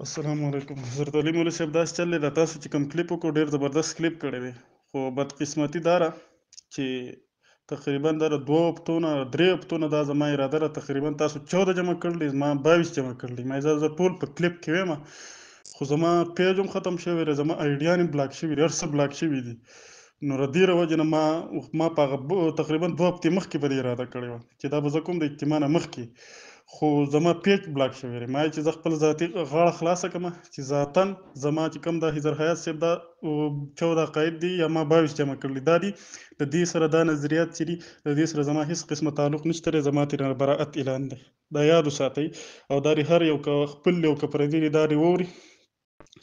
السلام علیکم. حضرت علي مولوي صاحب داسې چل دی، دا تاسو چې کوم کلیپ وکړو ډېر زبردست کلیپ کړی دی، خو بدقسمتي دا ده چې تقریبا دا د 2 هفتو نه 3 هفتو نه دا زما اراده ده، تقریبا تاسو 14 جمع کړل، زما 22 جمع کړل. ما زه ټول په کلیپ کې ویم، خو زما پیج هم ختم شوی دی، زما آیډیانې بلاک شوي دي، هر څه بلاک شوي دي. نو د دې له وجې نه ما په هغه تقریبا 2 هفتې مخکې په دې اراده کړې وه چې دا به زه کوم د اجتماع نه مخکې، خو زما پیج بلاک شوی دی. ما چې زه خپل ذاتي غاړه خلاصه کړمه چې ذاتاً زما چې کوم دا حضر حیات صاحب دا 14 عقاید دي یا ما 22 جمع کړلي، دا دي د دې سره دا نظریات چې دي د دې سره زما هېڅ قسمه تعلق نشته دی، زما ترې براءت اعلان دی. دا یاد وساتئ او دا دې هر یو که خپل یو که پردي دي دا دې واوري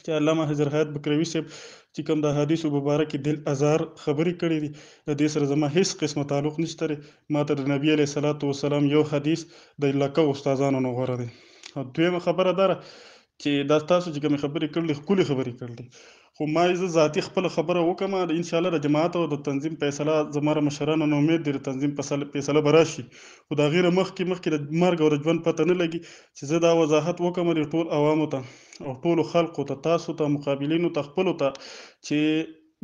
چې علامه حضر حیات بکروي صاحب چې کوم د احادیثو مبارکې دل ازار خبرې کړې دي، د دې سره زما هیڅ قسمه تعلق نشته دی. ما ته د نبي علیه صلات وسلام یو حدیث د لکه استادانو نه غوره دی. او دویمه خبره دا ده چې دا تاسو چې کومې خبرې کړلې ښکلې خبرې کړلې، خو ما زه ذاتي خپله خبره وکړم، د انشاءالله د جماعت او د تنظیم فیصله زما له مشرانو نه امید دی د تنظیم فیصله به راشي، خو د هغې نه مخکې د مرګ او د ژوند پته نه لګي چې زه دا وضاحت وکړم د ټول عوامو ته او ټولو خلقو ته، تاسو ته، مقابلینو ته، خپلو ته، چې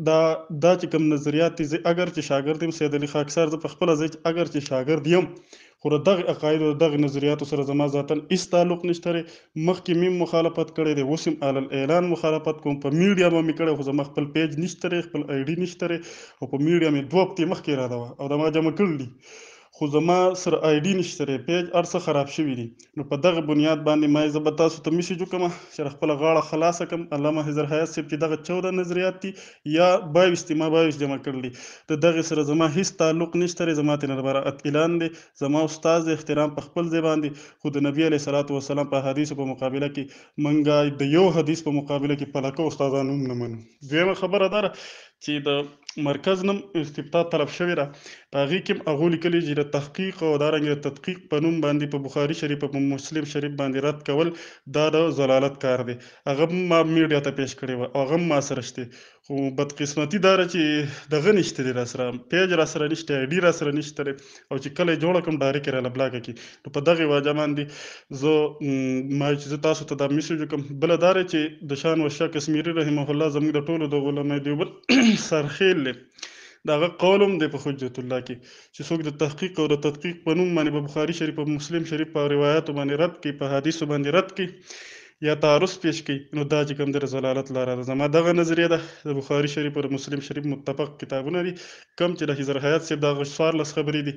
دا چې کوم نظریات دي، زه اگر چې شاګرد یم سید علي خاکسار، زه پخپله اگر چې شاګرد یم، خو د دغې عقایدو د دغې نظریاتو سره زما ذاتاً هېڅ تعلق نشته دی. مخکې مې مخالفت کړی دی، اوس هم علی الاعلان مخالفت کوم. په میډیا به مې کړی، خو زما خپل پیج نشته دی، خپل آی ډي نشته دی، او په میډیا مې 2 هفتې مخکې اراده وه او دا ما جمع کړي دي، خو زما سره آی ډي نشته دی، پیج هر څه خراب شوي دي. نو په دغه بنیاد باندې ما زه به تاسو ته میسیج وکړم چې خپله غاړه خلاصه کړم. علامه حضر حیات صاحب چې دغه 14 نظریات دي یا 22 دي، ما 22 جمع کړل، د دغې سره زما هېڅ تعلق نشته دی، زما ترې براءت اعلان دی. زما استاد د احترام په خپل ځای باندې، خو د نبي علیه صلات وسلام په حدیثو په مقابله کې منګه د یو حدیث په مقابله کې په لکه استادان هم نه منو. دویمه خبره دا ده چې د مرکز نوم استفتاء طلب شوې ده، په هغې کې هم هغو لیکلي چې د تحقیق او دارنګې د تدقیق په نوم باندې په بخاري شریف په مسلم شریف باندې رد کول دا د ضلالت کار دی. هغه هم ما میډیا ته پیش کړې وه، هغه هم ما سره شته، خو بدقسمتي دا ده چې دغه نشته دی، را سره پیج را سره نشته، آی ډي را سره نشته دی، او چې کله یې جوړه کړم ډایرکټ یې راله بلاکه کړي. نو په دغې وجه باندې ما چې زه تاسو ته دا میسیج وکړم. بله دا ده چې د شان وشا کشمیري رحمه الله زموږ د ټولو د علمای دیوبند سرخیل دی، د هغه قول هم دی په حجت الله کې چې څوک د تحقیق او د تدقیق په نوم باندې په بخاري شریف په مسلم شریف په روایاتو باندې رد کړي، په حدیثو باندې رد کړي یا تعارض پیش کړي، نو دا چې کوم دی ضلالت لاره ده. زما دغه نظریه ده، د بخاري شریف او مسلم شریف متفق کتابونه دي، کم چې د حضر حیات صاحب دغه 14 خبرې دي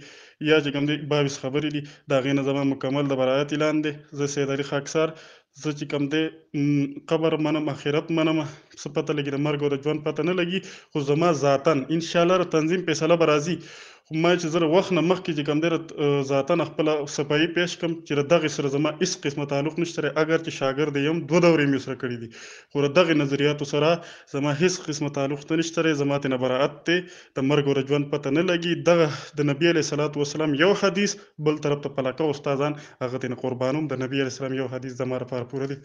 یا چې کوم دی 22 خبرې دي، د هغې نه زما مکمل د براءت اعلان دی. زه سید علي خاکسار، زه چې کوم دی قبر منم، آخرت منم، څه پته لګي د مرګ او د ژوند پته نه لګي، خو زما ذاتاً انشاءالله د تنظیم فیصله به راځي، خو ما چې زه د وخت نه مخکې چې کوم دی ذاتاً خپله صفایي پیش کړم چې د دغې سره زما هېڅ قسمه تعلق نشته دی، اگر چې شاګرد یم 2 دورې مې سره کړي دي، خو د دغې نظریاتو سره زما هېڅ قسمه تعلق نشته دی، زما ترې نه براءت دی، د مرګ او د ژوند پته نه لګي. دغه د نبي علیه صلات وسلام یو حدیث بل طرف ته پلاکه استادان هغه ترې نه قربانوم، د نبي علیه السلام یو حدیث زما لپاره پوره دی.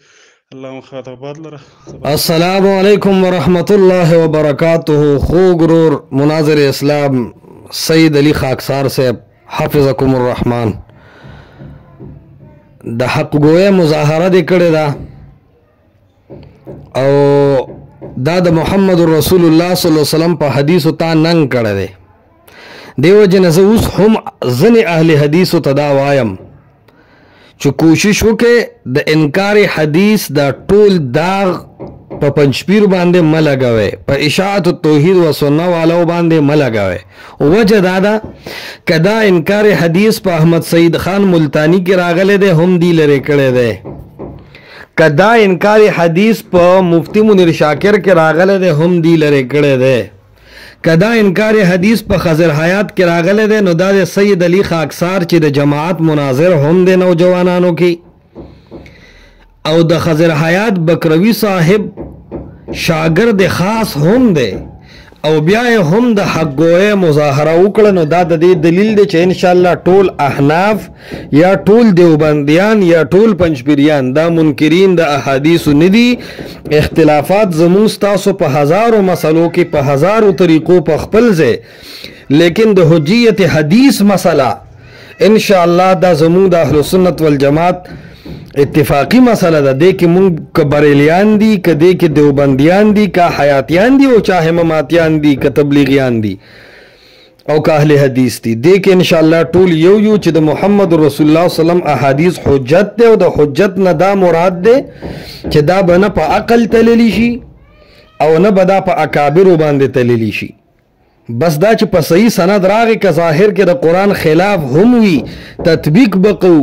اللهم خاطر آباد لره. السلام علیکم ورحمت الله وبرکاتہ. خوږ ورور مناظر اسلام سید علي خاکسار صاحب حفظکم الرحمن د حق گویا مظاهره دې کړې ده او دا د محمد رسول الله صلی الله علیه وسلم په حدیثو تا ننګ کړی دی. دیو جن زه اوس هم ځینې اهل حدیثو ته دا وایم چې کوشش وکړئ د انکار حدیث دا ټول داغ په پنځپیر باندې مه لګوئ، په اشاعت التوحید و سنه والو باندې مه لګوئ. وجه دا ده که دا انکار حدیث په احمد سعید خان ملتانی کې راغلی دی هم دی لرې کړی دی، که دا انکار حدیث په مفتی منیر شاکر کې راغلی دی هم دی لرې کړی دی، که دا انکار حدیث په خضر حیات کې راغلی دی نو دا د سید علي خاکسار چې د جماعت مناظر هم دی نوجوانانو کې، او د خضر حیات بکروي صاحب شاگرد خاص هم دی، او بیا هم د حق گویا مظاهره وکړه. نو دا د دې دلیل دی چې انشاءالله ټول احناف یا ټول دیوبندیان یا ټول پنځپیریان دا منکرین د احادیثو نه دي. اختلافات زموږ ستاسو په هزارو مسلو کې په هزارو طریقو په خپل ځای، لیکن د حجیت حدیث مسله انشاءالله دا زموږ د اهل سنت والجماعت اتفاقی مسله ده. دې کې مونږ که بریلیان دي که دې کې دیوبندیان دي که حیاتیان دي او چا همماتیان دي که تبلیغیان دي او که اهل حدیث دي، دې کې انشاءالله ټول یو یو چې د محمد رسول الله صلی الله علیه وسلم احادیث حجت ده او د حجت نه دا مراد ده چې دا به نه په عقل تللی شي او نه به دا په اکابرو باندې تللی شي. بس دا چې په صحیح سند راغی که ظاهر کې د قرآن خلاف هم وي تطبیق بقو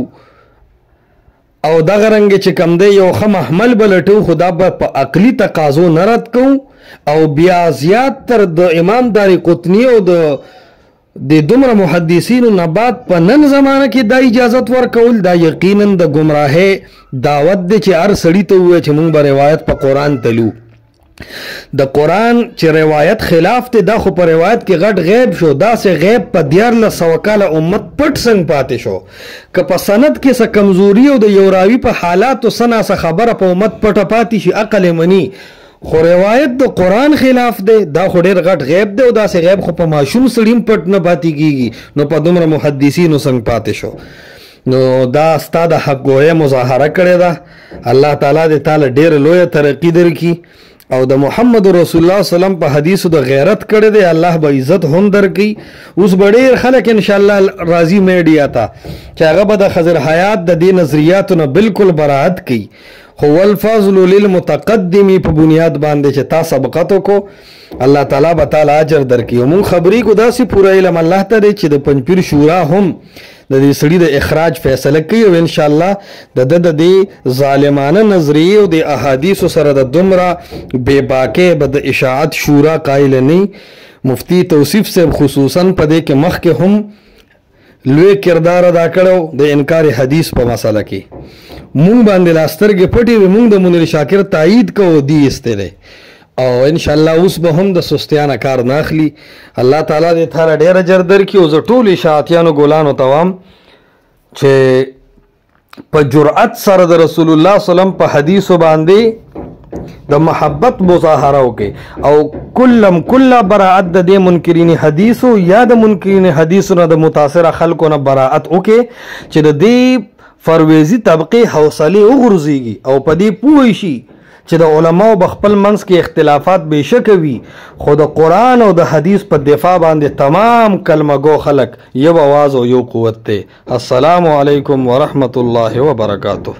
او دغه رنګ چې کم دی یو ښه محمل به لټو، خو دا به په عقلي تقاضو نه رد کوو او بیا زیات تر د امام داري قطني او د دومره محدثینو نه بعد په نن زمانه کې دا اجازت ورکول دا یقینا د ګمراهۍ دعوت دی چې هر سړي ته ووایي چې مونږ به روایت په قرآن تلو. د قرآن چې روایت خلاف دی دا خو په روایت کې غټ غیب شو، داسې غیب په 1400 کاله امت پټ څنګه پاتې شو. که په سند کې څه کمزوري او د یو راوي په حالاتو څه ناسه خبره په امت پټه پاتې شي عقل مني، خو روایت د قرآن خلاف دی دا خو ډېر غټ غیب دی او داسې غیب خو په ماشوم سړي هم پټ نه پاتې کېږي، نو په دومره محدثینو څنګه پاتې شو. نو دا ستا د حق ګویه مظاهره کړې ده. الله تعالی دې تاله ډېره لویه ترقي درکړي او د محمد رسول الله صلی الله علیه وسلم په حدیثو د غیرت کړی دی، الله به عزت هم درکړي. اوس به ډېر خلک انشاءالله راځي میډیا ته چې هغه به د خضر حیات د دې نظریاتو نه بالکل براعت کوي، خو والفضل للمتقدم په بنیاد باندې چې تا سبقت وکړو الله تعالی به تعالی اجر درکړي. موږ خبرې کو داسې پوره علم الله ته دی چې د پنځپیر شورا هم د دې سړي د اخراج فیصله کوي او انشاءالله د دې ظالمانه نظریې او د احادیثو سره د دومره بې باکۍ به د اشاعت شورا قایل نه. مفتی توصیف صاحب خصوصا په دې کې مخکې هم لوی کردار ادا کړو د انکار حدیث په مسله کې. مونږ باندې لا سترګې پټې وې، مونږ د منیر شاکر تایید کوو دی ایستلی او انشاءالله اوس به هم د سستیانه کار نه اخلي. الله تعالی دې تاله ډېر اجر درکړي او زه ټولو اشاعتیانو ګلانو ته وایم چې په جرأت سره د رسول الله صلی الله علیه وسلم په حدیثو باندې د محبت مظاهره وکړي او کله براعت د دې منکرین حدیثو یا د منکرین حدیثو نه د متاثره خلکو نه براعت وکړي چې د دې فرویزي طبقې حوصلې وغورځېږي او په دې پوه شي چې د علماو بخپل منځ کې اختلافات بېشکه وي، خو د قرآن او د حدیث په دفاع باندې تمام کلمه گو خلک یو آواز او یو قوت دی. السلام علیکم ورحمت الله وبرکاته.